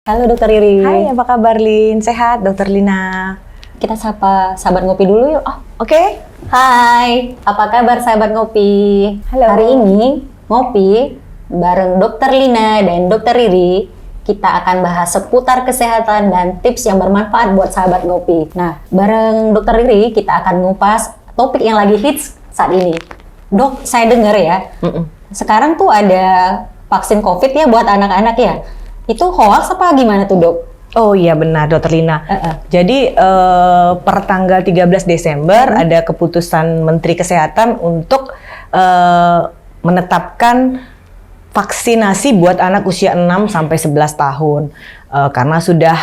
Halo Dokter Riri. Hai, apa kabar Lin? Sehat Dokter Lina? Kita sapa sahabat ngopi dulu yuk. Oke. Hai, apa kabar sahabat ngopi? Halo. Hari ini ngopi bareng Dokter Lina dan Dokter Riri. Kita akan bahas seputar kesehatan dan tips yang bermanfaat buat sahabat ngopi. Nah, bareng Dokter Riri kita akan ngupas topik yang lagi hits saat ini. Dok, saya dengar ya, sekarang tuh ada vaksin COVID ya buat anak-anak ya. Itu hoax apa gimana tuh dok? Oh iya benar Dokter Lina. Jadi per tanggal 13 Desember ada keputusan Menteri Kesehatan untuk menetapkan vaksinasi buat anak usia 6 sampai 11 tahun. Karena sudah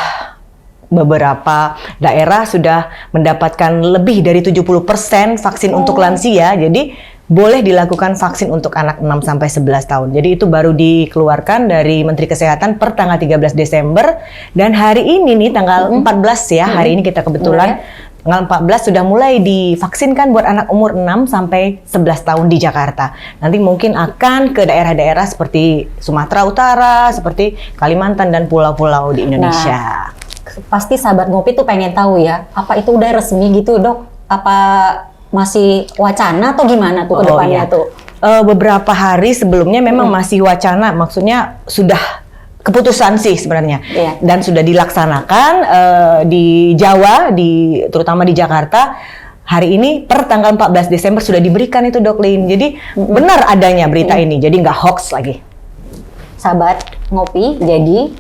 beberapa daerah sudah mendapatkan lebih dari 70% vaksin untuk lansia. Jadi boleh dilakukan vaksin untuk anak 6 sampai 11 tahun. Jadi itu baru dikeluarkan dari Menteri Kesehatan per tanggal 13 Desember dan hari ini nih tanggal 14 ya. Hari ini kita kebetulan tanggal 14 sudah mulai divaksinkan buat anak umur 6 sampai 11 tahun di Jakarta. Nanti mungkin akan ke daerah-daerah seperti Sumatera Utara, seperti Kalimantan dan pulau-pulau di Indonesia. Nah, pasti sahabat ngopi tuh pengen tahu ya, apa itu udah resmi gitu dok? Apa masih wacana atau gimana tuh ke depannya tuh? Beberapa hari sebelumnya memang masih wacana, maksudnya sudah keputusan sih sebenarnya. Dan sudah dilaksanakan di Jawa, terutama di Jakarta. Hari ini per tanggal 14 Desember sudah diberikan itu Dok Lin. Jadi benar adanya berita ini, jadi nggak hoax lagi. Sahabat ngopi, jadi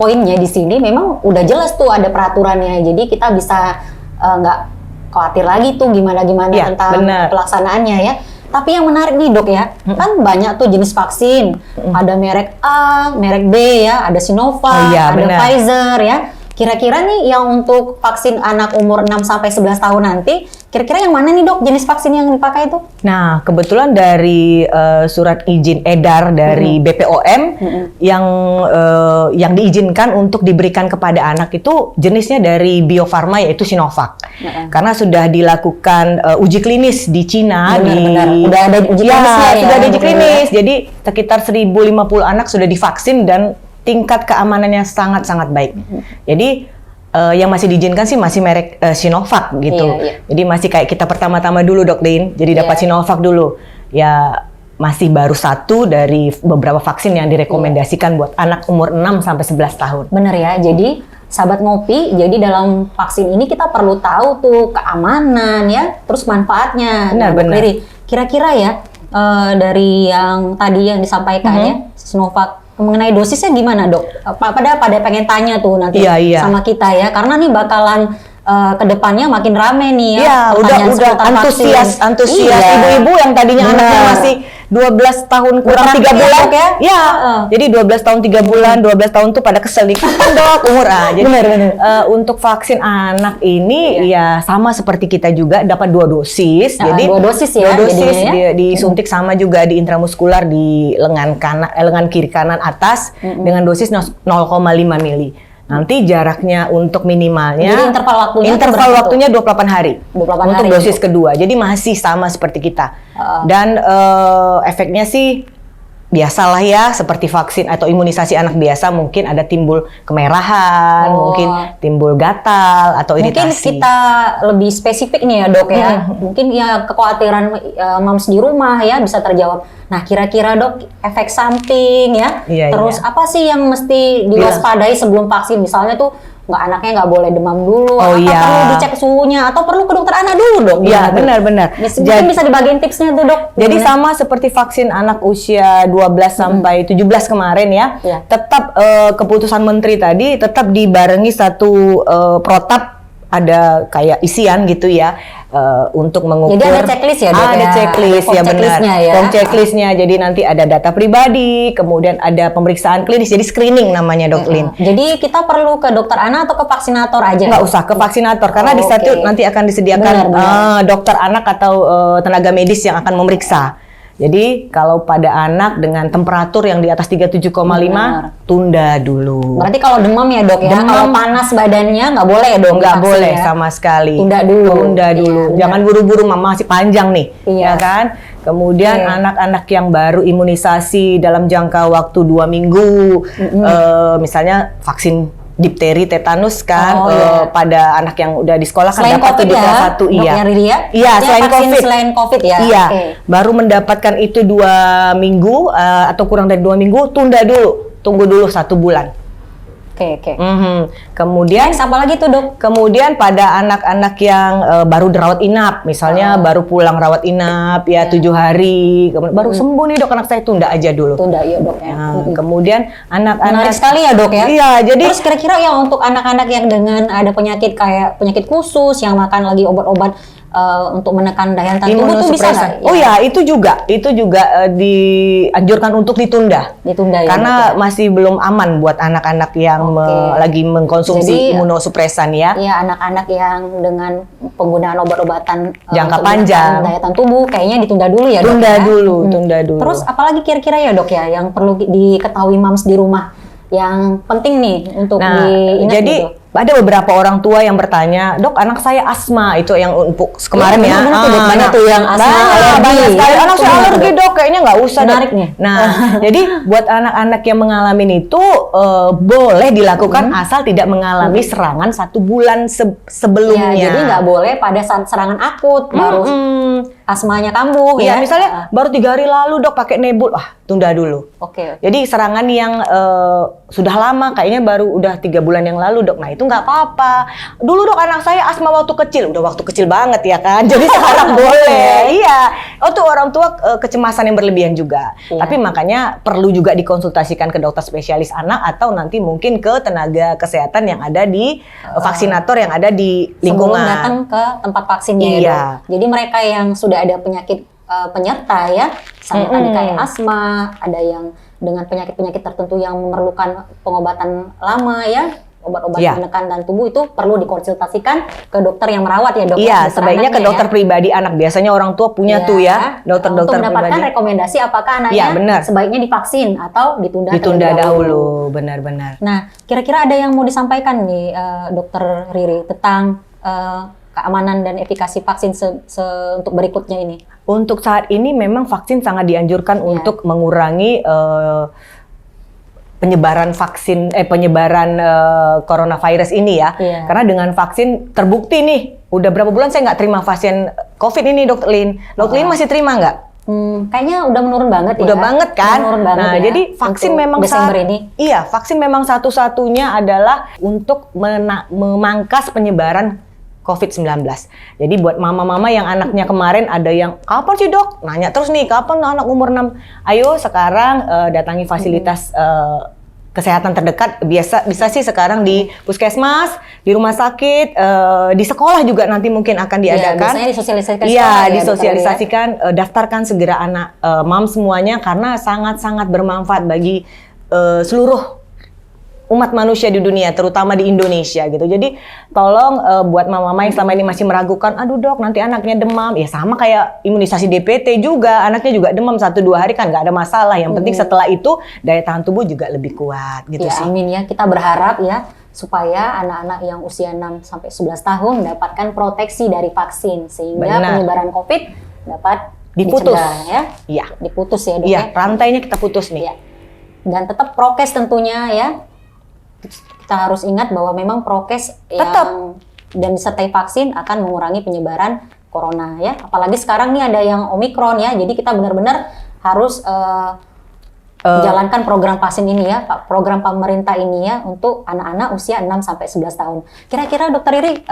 poinnya di sini memang udah jelas tuh ada peraturannya. Jadi kita bisa nggak khawatir lagi tuh gimana-gimana tentang pelaksanaannya ya. Tapi yang menarik nih dok ya, kan banyak tuh jenis vaksin. Ada merek A, merek B ya, ada Sinovac, ada Pfizer ya. Kira-kira nih yang untuk vaksin anak umur 6 sampai 11 tahun nanti, kira-kira yang mana nih dok jenis vaksin yang dipakai itu? Nah, kebetulan dari surat izin edar dari BPOM yang diizinkan untuk diberikan kepada anak itu jenisnya dari Bio Farma yaitu Sinovac. Karena sudah dilakukan uji klinis di Cina, udah ada uji klinisnya ya. Sudah ada uji klinis. Jadi sekitar 1.050 anak sudah divaksin dan tingkat keamanannya sangat-sangat baik. Jadi yang masih diizinkan sih masih merek Sinovac gitu. Jadi masih kayak kita pertama-tama dulu Dok Lin. Jadi dapat Sinovac dulu. Ya masih baru satu dari beberapa vaksin yang direkomendasikan buat anak umur 6 sampai 11 tahun. Bener ya. Jadi sahabat ngopi, jadi dalam vaksin ini kita perlu tahu tuh keamanan ya, terus manfaatnya. Benar. Kira-kira ya dari yang tadi yang disampaikan ya, Sinovac, mengenai dosisnya gimana dok? Pada pengen tanya tuh nanti sama kita ya, karena nih bakalan kedepannya makin rame nih ya. Udah antusias ibu-ibu yang tadinya anaknya masih 12 tahun kurang 3 bulan ya. Jadi 12 tahun 3 bulan, 12 tahun tuh pada kesel nih dok umur jadi untuk vaksin anak ini ya sama seperti kita juga dapat 2 dosis. Jadi 2 dosis ya. 2 dosis disuntik sama juga di intramuskular di lengan kiri kanan atas dengan dosis 0,5 mili. Nanti jaraknya untuk minimalnya, jadi interval waktunya 28 hari untuk dosis kedua. Jadi masih sama seperti kita. Dan efeknya sih biasalah ya, seperti vaksin atau imunisasi anak biasa, mungkin ada timbul kemerahan, mungkin timbul gatal atau iritasi. Mungkin kita lebih spesifik nih ya dok ya. Mungkin ya kekhawatiran moms di rumah ya bisa terjawab. Nah kira-kira dok efek samping ya, terus apa sih yang mesti diwaspadai sebelum vaksin? Misalnya tuh anaknya nggak boleh demam dulu, perlu dicek suhunya, atau perlu ke dokter anak dulu dok? Iya benar-benar. Mungkin bisa dibagiin tipsnya tuh dok. Jadi sama seperti vaksin anak usia 12 sampai 17 kemarin ya, tetap keputusan menteri tadi tetap dibarengi satu protap ada kayak isian gitu ya untuk mengukur. Jadi ada checklist ya, Dok? Ada checklist ya, benar. Ya. Form checklistnya. Jadi nanti ada data pribadi, kemudian ada pemeriksaan klinis. Jadi screening namanya, Dok Lin. Jadi kita perlu ke dokter anak atau ke vaksinator aja? Nggak usah ke vaksinator karena di situ nanti akan disediakan dokter anak atau tenaga medis yang akan memeriksa. Jadi kalau pada anak dengan temperatur yang di atas 37,5 tunda dulu. Berarti kalau demam ya, Dok ya. Kalau panas badannya nggak boleh ya, Dok? Nggak boleh ya? sama sekali. Tunda dulu. Iya, jangan buru-buru, Mama masih panjang nih, ya kan? Kemudian anak-anak yang baru imunisasi dalam jangka waktu 2 minggu, misalnya vaksin difteri, tetanus kan, pada anak yang udah di sekolah kan dapat di kelas 1, iya. Iya, selain COVID ya. Iya, baru mendapatkan itu 2 minggu atau kurang dari 2 minggu, tunda dulu, tunggu dulu 1 bulan. Oke. Kemudian apa lagi tuh, Dok? Kemudian pada anak-anak yang baru dirawat inap, misalnya baru pulang rawat inap ya 7 hari, kemudian baru sembuh nih, Dok, anak saya, tunda aja dulu. Tunda ya, Dok ya. Kemudian anak-anak menarik sekali ya, Dok ya. Iya, jadi terus kira-kira ya untuk anak-anak yang dengan ada penyakit kayak penyakit khusus yang makan lagi obat-obat untuk menekan daya tahan tubuh itu bisa nggak? Oh ya, itu juga dianjurkan untuk ditunda. Ditunda ya. Karena masih belum aman buat anak-anak yang lagi mengkonsumsi imunosupresan ya. Iya, anak-anak yang dengan penggunaan obat-obatan jangka panjang daya tahan tubuh kayaknya ditunda dulu ya, Dok. Tunda dulu. Terus apalagi kira-kira ya, Dok ya yang perlu diketahui moms di rumah yang penting nih untuk diingat jadi gitu. Ada beberapa orang tua yang bertanya, Dok, anak saya asma, itu yang untuk kemarin ya. Banyak tuh yang asma, alergi. Banyak sekali. Anak saya alergi, Dok, kayaknya nggak usah. Menarik nih. Nah, jadi buat anak-anak yang mengalami itu boleh dilakukan asal tidak mengalami serangan 1 bulan sebelumnya. Ya, jadi nggak boleh pada saat serangan akut baru asmanya kambuh ya. Misalnya baru 3 hari lalu, Dok, pakai Nebul, tunda dulu. Oke. Jadi serangan yang sudah lama, kayaknya baru udah 3 bulan yang lalu, Dok. Nah, itu nggak apa-apa. Dulu, Dok, anak saya asma waktu kecil, udah waktu kecil banget ya kan. Jadi sekarang boleh. Iya. Tuh orang tua kecemasan yang berlebihan juga. Tapi makanya perlu juga dikonsultasikan ke dokter spesialis anak atau nanti mungkin ke tenaga kesehatan yang ada di vaksinator yang ada di lingkungan. Sebelum datang ke tempat vaksinnya ya, Dok. Jadi mereka yang sudah ada penyakit penyerta ya, misalnya kayak asma, ada yang dengan penyakit-penyakit tertentu yang memerlukan pengobatan lama ya, obat-obat menekan dan tubuh itu perlu dikonsultasikan ke dokter yang merawat ya, Dok. Iya, sebaiknya ke dokter pribadi anak. Biasanya orang tua punya tuh ya, dokter-dokter pribadi. Untuk mendapatkan rekomendasi apakah anaknya sebaiknya divaksin atau ditunda dahulu. Benar-benar. Nah, kira-kira ada yang mau disampaikan nih, Dokter Riri, tentang keamanan dan efikasi vaksin untuk berikutnya ini? Untuk saat ini memang vaksin sangat dianjurkan untuk mengurangi penyebaran coronavirus ini ya. Karena dengan vaksin terbukti nih, udah berapa bulan saya nggak terima pasien COVID ini, Dr. Lin. Dr. Lin masih terima nggak? Kayaknya udah menurun banget ya. Udah banget kan? Menurun banget nah, jadi vaksin memang vaksin memang satu-satunya adalah untuk memangkas penyebaran COVID-19. Jadi buat mama-mama yang anaknya kemarin ada yang, kapan sih, Dok? Nanya terus nih, kapan anak umur 6? Ayo sekarang datangi fasilitas kesehatan terdekat. Bisa sih sekarang di puskesmas, di rumah sakit, di sekolah juga nanti mungkin akan diadakan. Biasanya disosialisasikan. Iya, disosialisasikan, daftarkan segera anak mam semuanya karena sangat-sangat bermanfaat bagi seluruh umat manusia di dunia, terutama di Indonesia gitu. Jadi tolong buat mama-mama yang selama ini masih meragukan, aduh, Dok, nanti anaknya demam. Ya sama kayak imunisasi DPT juga, anaknya juga demam 1-2 hari kan nggak ada masalah. Yang penting setelah itu daya tahan tubuh juga lebih kuat gitu sih. Amin ya, kita berharap ya supaya anak-anak yang usia 6-11 tahun mendapatkan proteksi dari vaksin sehingga penyebaran COVID dapat dicegah ya. Iya. Diputus ya, Dok. Iya, rantainya kita putus nih. Ya. Dan tetap prokes tentunya ya. Kita harus ingat bahwa memang prokes yang dan disertai vaksin akan mengurangi penyebaran corona ya. Apalagi sekarang nih ada yang Omikron ya. Jadi kita benar-benar harus jalankan program vaksin ini ya, program pemerintah ini ya untuk anak-anak usia 6-11 tahun. Kira-kira Dokter Riri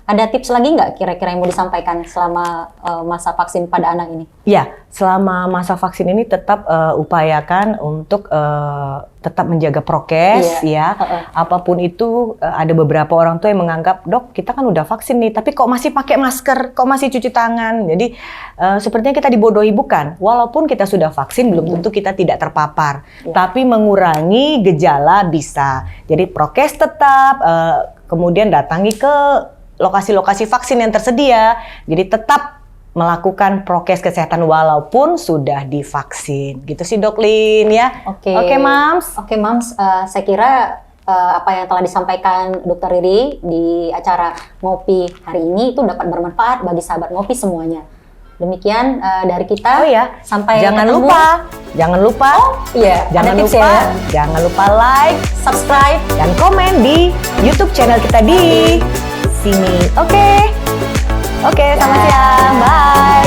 Ada tips lagi nggak kira-kira yang mau disampaikan selama masa vaksin pada anak ini? Ya, selama masa vaksin ini tetap upayakan untuk tetap menjaga prokes ya. Apapun itu, ada beberapa orang tua yang menganggap, dok kita kan udah vaksin nih, tapi kok masih pakai masker, kok masih cuci tangan. Jadi sepertinya kita dibodohi, bukan. Walaupun kita sudah vaksin, belum tentu kita tidak terpapar. Tapi mengurangi gejala bisa. Jadi prokes tetap, kemudian datangi ke lokasi-lokasi vaksin yang tersedia. Jadi tetap melakukan prokes kesehatan walaupun sudah divaksin. Gitu sih Dok Lin ya. Oke Mams. Oke Mams, saya kira apa yang telah disampaikan Dr. Riri di acara Ngopi hari ini itu dapat bermanfaat bagi sahabat ngopi semuanya. Demikian dari kita. Sampai jangan ketemu. Jangan lupa. Jangan lupa like, subscribe, dan komen di YouTube channel kita di sini. Oke, selamat siang. Bye.